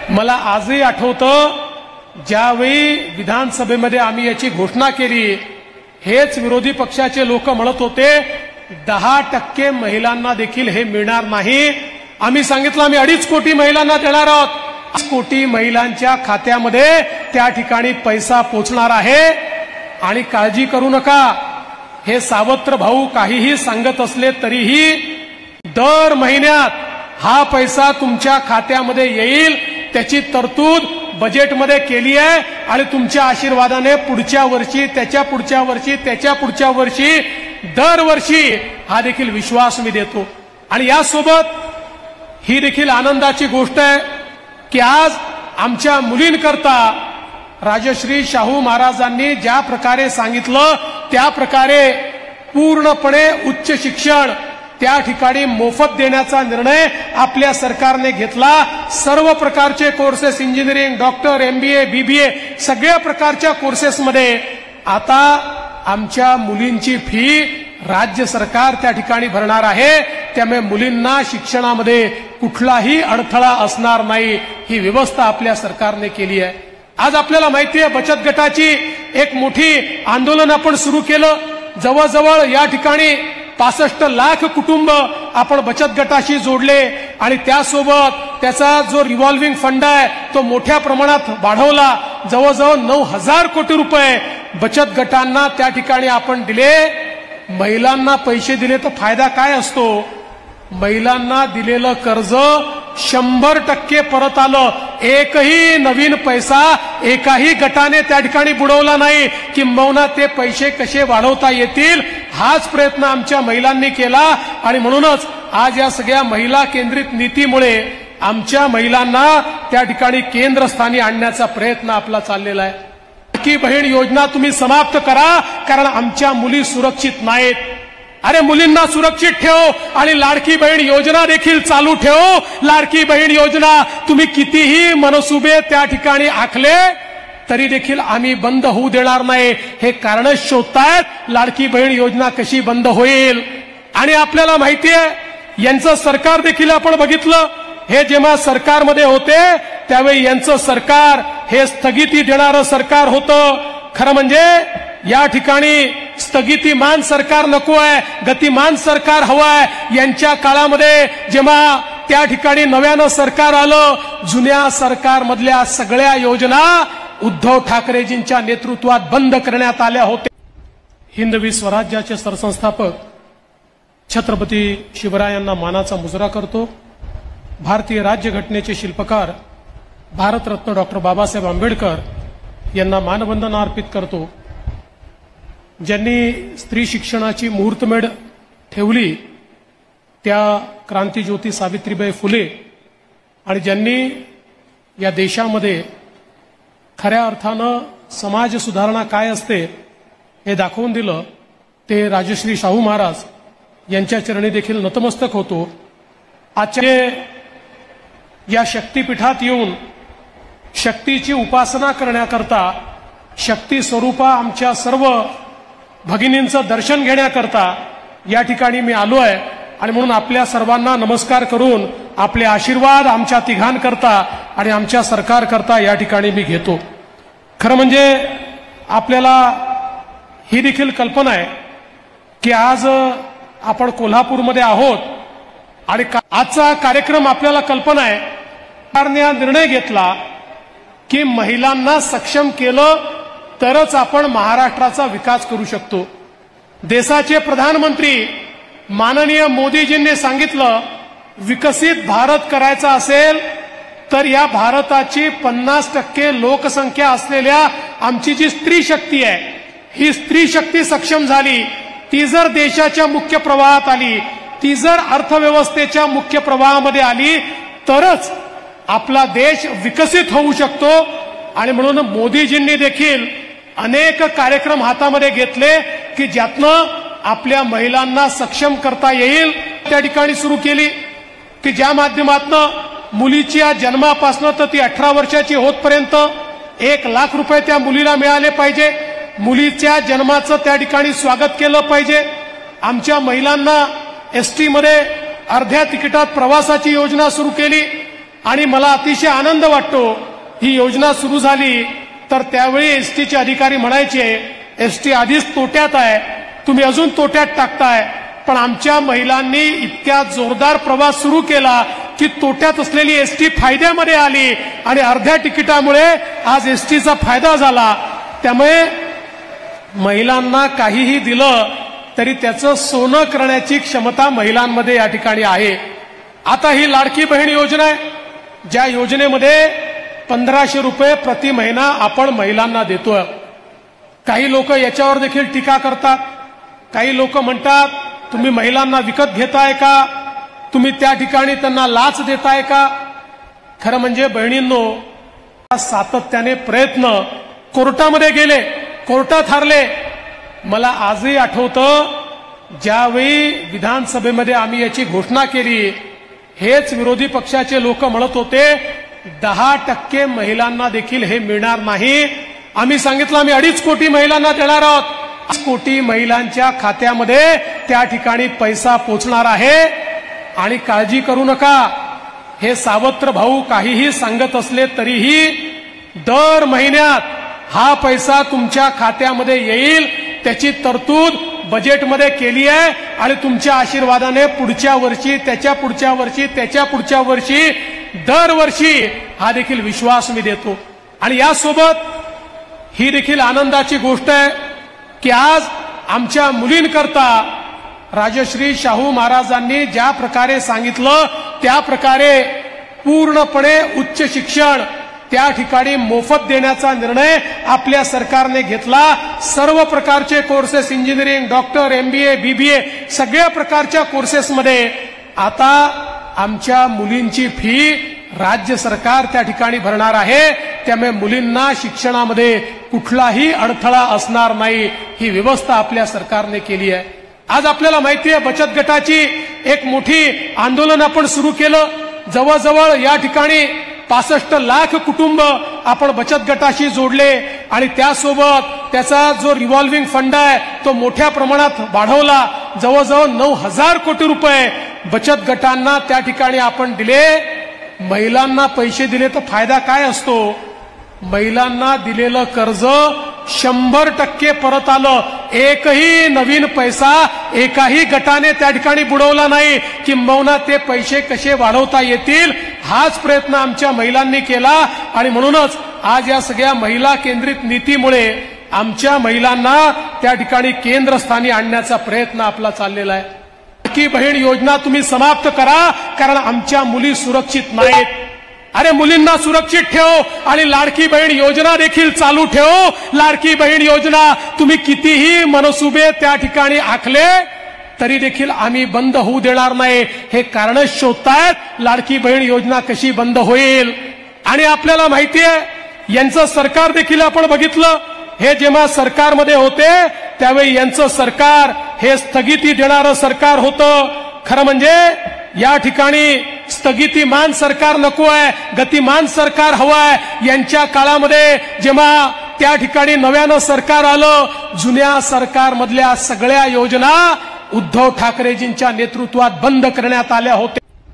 मला आजही आठवतं, ज्यावेळी विधानसभेमध्ये आम्ही याची घोषणा केली, हेच विरोधी पक्षाचे लोक म्हणत होते 10% महिलांना देखील हे मिळणार नाही. आम्ही सांगितलं आम्ही 2.5 कोटी महिलांना देणार आहोत. 5 कोटी महिलांच्या खात्यामध्ये त्या ठिकाणी पैसा पोचणार आहे. आणि काळजी करू नका, हे सावत्र भाऊ काहीही सांगत असले तरीही दर महिन्यात हा पैसा तुमच्या खात्यामध्ये येईल. त्याची तरतूद बजेटमध्ये केली आहे आणि तुमच्या आशीर्वादाने पुढच्या वर्षी, त्याच्या पुढच्या वर्षी, त्याच्या पुढच्या वर्षी, दरवर्षी हा देखील विश्वास मी देतो. आणि यासोबत ही देखील आनंदाची गोष्ट आहे की आज आमच्या मुलींकरता राजश्री शाहू महाराजांनी ज्या प्रकारे सांगितलं त्या प्रकारे पूर्णपणे उच्च शिक्षण त्या ठिकाणी मोफत देण्याचा निर्णय आपल्या सरकारने घेतला. सर्व प्रकारचे courses, engineering, doctor, MBA, BBA सगळ्या प्रकारच्या कोर्सेसमध्ये आता आमच्या मुलींची फी राज्य सरकार त्या ठिकाणी भरणार आहे. त्यामुळे मुलींना शिक्षणामध्ये कुठलाही अडथळा असणार नाही, ही व्यवस्था आपल्या सरकारने केली आहे. आज आपल्याला माहिती आहे बचत गटाची एक मोठी आंदोलन आपण सुरू केलं. जवळजवळ या ठिकाणी 65 लाख कुटुंब आपण बचत गटाशी जोडले आणि त्यासोबत त्याचा जो रिव्हॉल्विंग फंड आहे तो मोठ्या प्रमाणात वाढवला. जवळजवळ 9,000 कोटी रुपये बचत गटांना त्या ठिकाणी आपण दिले. महिलांना पैसे दिले तर फायदा काय असतो? महिलांना दिलेलं कर्ज 100% परत आलं. एकही नवीन पैसा एकाही गटाने त्या ठिकाणी बुडवला नाही. किंबहुना ते पैसे कसे वाढवता येतील हाच प्रयत्न आमच्या महिलांनी केला. आणि म्हणूनच आज या सगळ्या महिला केंद्रित नीतीमुळे आमच्या महिलांना त्या ठिकाणी केंद्रस्थानी आणण्याचा प्रयत्न आपला चाललेला आहे. लाडकी बहीण योजना तुम्ही समाप्त करा, कारण आमच्या मुली सुरक्षित नाहीत. अरे मुलींना सुरक्षित ठेव आणि लाडकी बहीण योजना देखील चालू ठेव. लाडकी बहीण योजना तुम्ही कितीही मनसुबे त्या ठिकाणी आखले तरी देखील आम्ही बंद होऊ देणार नाही. हे कारण शोधतायत लाडकी बहीण योजना कशी बंद होईल. आणि आपल्याला माहिती आहे यांचं सरकार देखील आपण बघितलं. हे जेव्हा सरकारमध्ये होते त्यावेळी यांचं सरकार हे स्थगिती देणारं सरकार होतं. खरं म्हणजे या ठिकाणी स्थगितीमान सरकार नको आहे, गतिमान सरकार हवं आहे. यांच्या काळामध्ये जेव्हा त्या ठिकाणी नव्यानं सरकार आलं, जुन्या सरकारमधल्या सगळ्या योजना उद्धव ठाकरेजींच्या नेतृत्वात बंद करण्यात आल्या होत्या. हिंदवी स्वराज्याचे सरसंस्थापक छत्रपती शिवरायांना मानाचा मुजरा करतो. भारतीय राज्यघटनेचे शिल्पकार भारतरत्न डॉक्टर बाबासाहेब आंबेडकर यांना मानवंदना अर्पित करतो. ज्यांनी स्त्री शिक्षणाची मुहूर्तमेढ ठेवली त्या क्रांतिज्योती सावित्रीबाई फुले आणि ज्यांनी या देशामध्ये खऱ्या अर्थानं समाज सुधारणा काय असते हे दाखवून दिलं ते राजश्री शाहू महाराज यांच्या चरणी देखील नतमस्तक होतो. आजच्या या शक्तीपीठात येऊन शक्तीची उपासना करण्याकरता, शक्ती स्वरूपा आमच्या सर्व भगिनींचं दर्शन घेण्याकरता या ठिकाणी मी आलो आहे. आणि म्हणून आपल्या सर्वांना नमस्कार करून आपले आशीर्वाद आमच्या तिघांकरता आणि आमच्या सरकारकरता या ठिकाणी मी घेतो. खरं म्हणजे आपल्याला ही देखील कल्पना आहे की आज आपण कोल्हापूरमध्ये आहोत आणि आजचा कार्यक्रम आपल्याला कल्पना आहे सरकारने हा निर्णय घेतला की महिलांना सक्षम केलं तरच आपण महाराष्ट्राचा विकास करू शकतो. देशाचे प्रधानमंत्री माननीय मोदीजींनी सांगितलं विकसित भारत करायचा असेल तर या भारताची 50% लोकसंख्या असलेल्या आमची जी स्त्री शक्ती आहे ही स्त्री शक्ती सक्षम झाली, ती जर देशाच्या मुख्य प्रवाहात आली, ती जर अर्थव्यवस्थेच्या मुख्य प्रवाहामध्ये आली तरच आपला देश विकसित होऊ शकतो. आणि म्हणून मोदीजींनी देखील अनेक कार्यक्रम हातामध्ये घेतले की ज्यातनं आपल्या महिलांना सक्षम करता येईल. त्या ठिकाणी सुरू केली की ज्या माध्यमातून मुलीच्या जन्मापासून तर ती 18 वर्षाची होतपर्यंत 1 लाख रुपये त्या मुलीला मिळाले पाहिजे. मुलीच्या जन्माचं त्या ठिकाणी स्वागत केलं पाहिजे. आमच्या महिलांना ST मध्ये अर्ध्या तिकिटात प्रवासाची योजना सुरू केली. आणि मला अतिशय आनंद वाटतो, ही योजना सुरू झाली तर त्यावेळी एसटीचे अधिकारी म्हणायचे एसटी आधीच तोट्यात आहे, तुम्ही अजून तोट्यात टाकताय. पण आमच्या महिलांनी इतक्या जोरदार प्रवास सुरू केला की तोट्यात असलेली एसटी फायद्यामध्ये आली आणि अर्ध्या तिकिटामुळे आज एसटीचा फायदा झाला. त्यामुळे महिलांना काहीही दिलं तरी त्याचं सोनं करण्याची क्षमता महिलांमध्ये या ठिकाणी आहे. आता ही लाडकी बहीण योजना आहे, ज्या योजनेमध्ये 1500 रुपये प्रति महिना आपण महिलांना देतोय. काही लोक याच्यावर देखील टीका करतात. काही लोक म्हणतात तुम्ही महिलांना विकत घेताय का, तुम्ही त्या ठिकाणी त्यांना लाच देताय का. खरं म्हणजे बहिणींनो, सातत्याने प्रयत्न कोर्टामध्ये गेले, कोर्टात हारले. मला आजही आठवतं ज्यावेळी विधानसभेमध्ये आम्ही याची घोषणा केली, हेच विरोधी पक्षाचे लोक म्हणत होते 10% महिलांना देखील हे मिळणार नाही. आम्ही सांगितलं आम्ही 2.5 कोटी महिलांना देणार आहोत. 5 कोटी महिलांच्या खात्यामध्ये त्या ठिकाणी पैसा पोचणार आहे. आणि काळजी करू नका, हे सावत्र भाऊ काहीही सांगत असले तरीही दर महिन्यात हा पैसा तुमच्या खात्यामध्ये येईल, त्याची तरतूद बजेटमध्ये केली आहे. आणि तुमच्या आशीर्वादाने पुढच्या वर्षी, त्याच्या पुढच्या वर्षी, त्याच्या पुढच्या वर्षी, दरवर्षी हा देखील विश्वास मी देतो. आणि यासोबत ही देखील आनंदाची गोष्ट आहे की आज आमच्या मुलींकरता राजश्री शाहू महाराजांनी ज्या प्रकारे सांगितलं त्या प्रकारे पूर्णपणे उच्च शिक्षण त्या ठिकाणी मोफत देण्याचा निर्णय आपल्या सरकारने घेतला. सर्व प्रकारचे courses, engineering, doctor, MBA, BBA सगळ्या प्रकारच्या कोर्सेसमध्ये आता आमच्या मुलींची फी राज्य सरकार त्या ठिकाणी भरणार आहे. त्यामुळे मुलींना शिक्षणामध्ये कुठलाही अडथळा असणार नाही, ही व्यवस्था आपल्या सरकारने केली आहे. आज आपल्याला माहिती आहे बचत गटाची एक मोठी आंदोलन आपण सुरू केलं. जवळजवळ या ठिकाणी 65 लाख कुटुंब आपण बचत गटाशी जोडले आणि त्यासोबत त्याचा जो रिव्हॉल्विंग फंड आहे तो मोठ्या प्रमाणात वाढवला. जवळजवळ 9,000 कोटी रुपये बचत गटांना त्या ठिकाणी आपण दिले. महिलांना पैसे दिले तर फायदा काय असतो, महिलांना दिलेलं कर्ज 100% परत आलं. एकही नवीन पैसा एकाही गटाने त्या ठिकाणी बुडवला नाही. किंबहुना ते पैसे कसे वाढवता येतील हाच प्रयत्न आमच्या महिलांनी केला. आणि म्हणूनच आज या सगळ्या महिला केंद्रित नीतीमुळे आमच्या महिलांना त्या ठिकाणी केंद्रस्थानी आणण्याचा प्रयत्न आपला चाललेला आहे. लाडकी बहीण योजना तुम्ही समाप्त करा, कारण आमच्या मुली सुरक्षित नाहीत. अरे मुलींना सुरक्षित ठेव आणि लाडकी बहीण योजना देखील चालू ठेव. लाडकी बहीण योजना तुम्ही कितीही मनसुबे त्या ठिकाणी आखले तरी देखील आम्ही बंद होऊ देणार नाही. हे कारण शोधतायत लाडकी बहीण योजना कशी बंद होईल. आणि आपल्याला माहिती आहे यांचं सरकार देखील आपण बघितलं, हे जेव्हा सरकारमध्ये होते त्यावेळी यांचं सरकार हे स्थगिती देणारं सरकार होतं. खरं म्हणजे या ठिकाणी स्थगितीमान सरकार नको आहे, गतिमान सरकार हवं आहे. यांच्या काळामध्ये जेव्हा त्या ठिकाणी नव्यानं सरकार आलं, जुन्या सरकारमधल्या सगळ्या योजना उद्धव ठाकरेजींच्या नेतृत्वात बंद करण्यात आल्या होत्या.